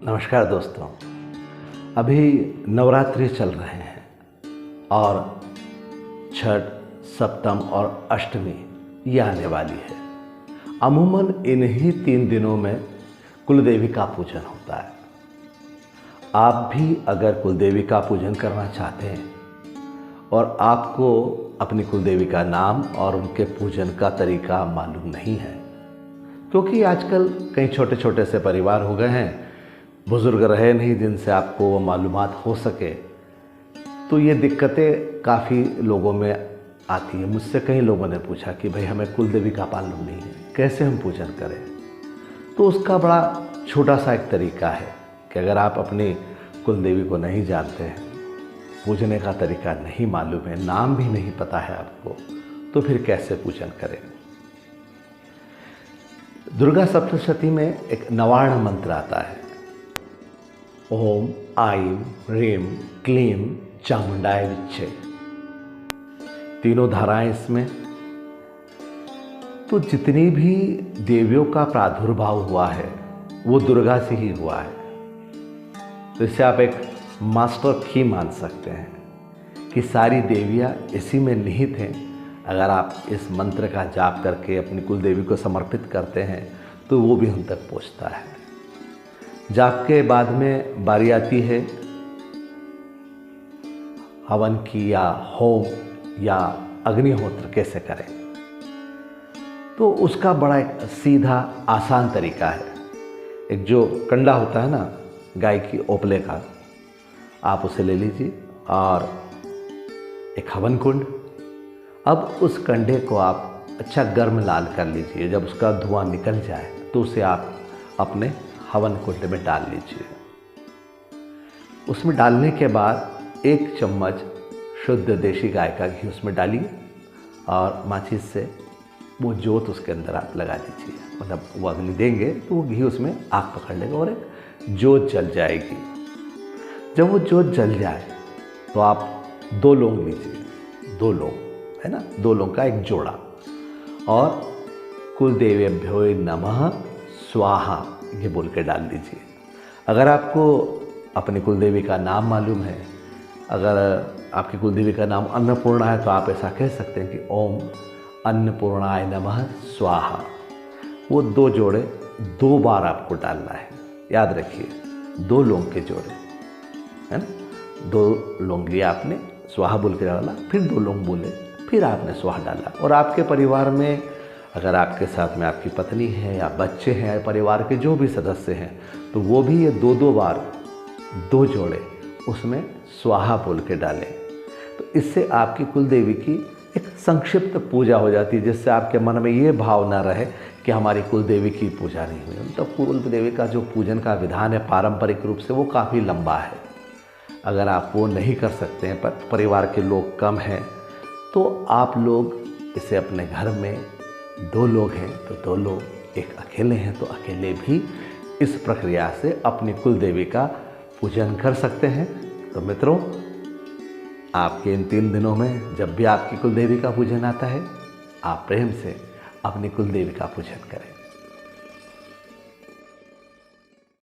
नमस्कार दोस्तों। अभी नवरात्रि चल रहे हैं और छठ, सप्तम और अष्टमी ये आने वाली है। अमूमन इन्हीं 3 दिनों में कुलदेवी का पूजन होता है। आप भी अगर कुलदेवी का पूजन करना चाहते हैं और आपको अपनी कुलदेवी का नाम और उनके पूजन का तरीका मालूम नहीं है, क्योंकि आजकल कई छोटे छोटे से परिवार हो गए हैं, बुज़ुर्ग रहे नहीं जिनसे आपको वो मालूमात हो सके, तो ये दिक्कतें काफ़ी लोगों में आती है। मुझसे कई लोगों ने पूछा कि भाई हमें कुलदेवी का मालूम नहीं है, कैसे हम पूजन करें। तो उसका बड़ा छोटा सा एक तरीका है कि अगर आप अपनी कुलदेवी को नहीं जानते हैं, पूजने का तरीका नहीं मालूम है, नाम भी नहीं पता है आपको, तो फिर कैसे पूजन करें। दुर्गा सप्तशती में एक नवार्ण मंत्र आता है, ओम आईं ह्रीं क्लीं चामुंडाय विच्चे। तीनों धाराएं इसमें। तो जितनी भी देवियों का प्रादुर्भाव हुआ है वो दुर्गा से ही हुआ है। तो इसे आप एक मास्टर की मान सकते हैं कि सारी देवियां इसी में निहित हैं। अगर आप इस मंत्र का जाप करके अपनी कुल देवी को समर्पित करते हैं तो वो भी हम तक पहुंचता है। जाप के बाद में बारी आती है हवन की या होम या अग्निहोत्र कैसे करें। तो उसका बड़ा एक सीधा आसान तरीका है। एक जो कंडा होता है ना गाय की ओपले का, आप उसे ले लीजिए और एक हवन कुंड। अब उस कंडे को आप अच्छा गर्म लाल कर लीजिए। जब उसका धुआं निकल जाए तो उसे आप अपने हवन कुंड में डाल लीजिए। उसमें डालने के बाद 1 चम्मच शुद्ध देशी गाय का घी उसमें डालिए और माचिस से वो जोत उसके अंदर आप लगा दीजिए। मतलब वो अग्नि देंगे तो वो घी उसमें आग पकड़ लेगा और एक जोत जल जाएगी। जब वो जोत जल जाए तो आप 2 लौंग लीजिए, 2 लौंग है ना, 2 लौंग का एक जोड़ा, और कुलदेवेभ्यो नमः स्वाहा ये बोल के डाल दीजिए। अगर आपको अपनी कुलदेवी का नाम मालूम है, अगर आपकी कुलदेवी का नाम अन्नपूर्णा है, तो आप ऐसा कह सकते हैं कि ओम अन्नपूर्णाय नमः स्वाहा। वो 2 जोड़े 2 बार आपको डालना है। याद रखिए, 2 लौंग के जोड़े है ना, 2 लौंग लिया आपने, स्वाहा बोल के डाला, फिर 2 लौंग बोले, फिर आपने स्वाहा डाला। और आपके परिवार में अगर आपके साथ में आपकी पत्नी है या बच्चे हैं, परिवार के जो भी सदस्य हैं, तो वो भी ये 2-2 बार 2 जोड़े उसमें स्वाहा बोल के डालें। तो इससे आपकी कुलदेवी की एक संक्षिप्त पूजा हो जाती है, जिससे आपके मन में ये भाव ना रहे कि हमारी कुलदेवी की पूजा नहीं हुई। तो कुलदेवी का जो पूजन का विधान है पारंपरिक रूप से वो काफ़ी लंबा है। अगर आप वो नहीं कर सकते हैं, पर परिवार के लोग कम हैं, तो आप लोग इसे अपने घर में 2 लोग हैं तो 2 लोग, एक अकेले हैं तो अकेले भी इस प्रक्रिया से अपनी कुलदेवी का पूजन कर सकते हैं। तो मित्रों, आपके इन 3 दिनों में जब भी आपकी कुलदेवी का पूजन आता है, आप प्रेम से अपनी कुलदेवी का पूजन करें।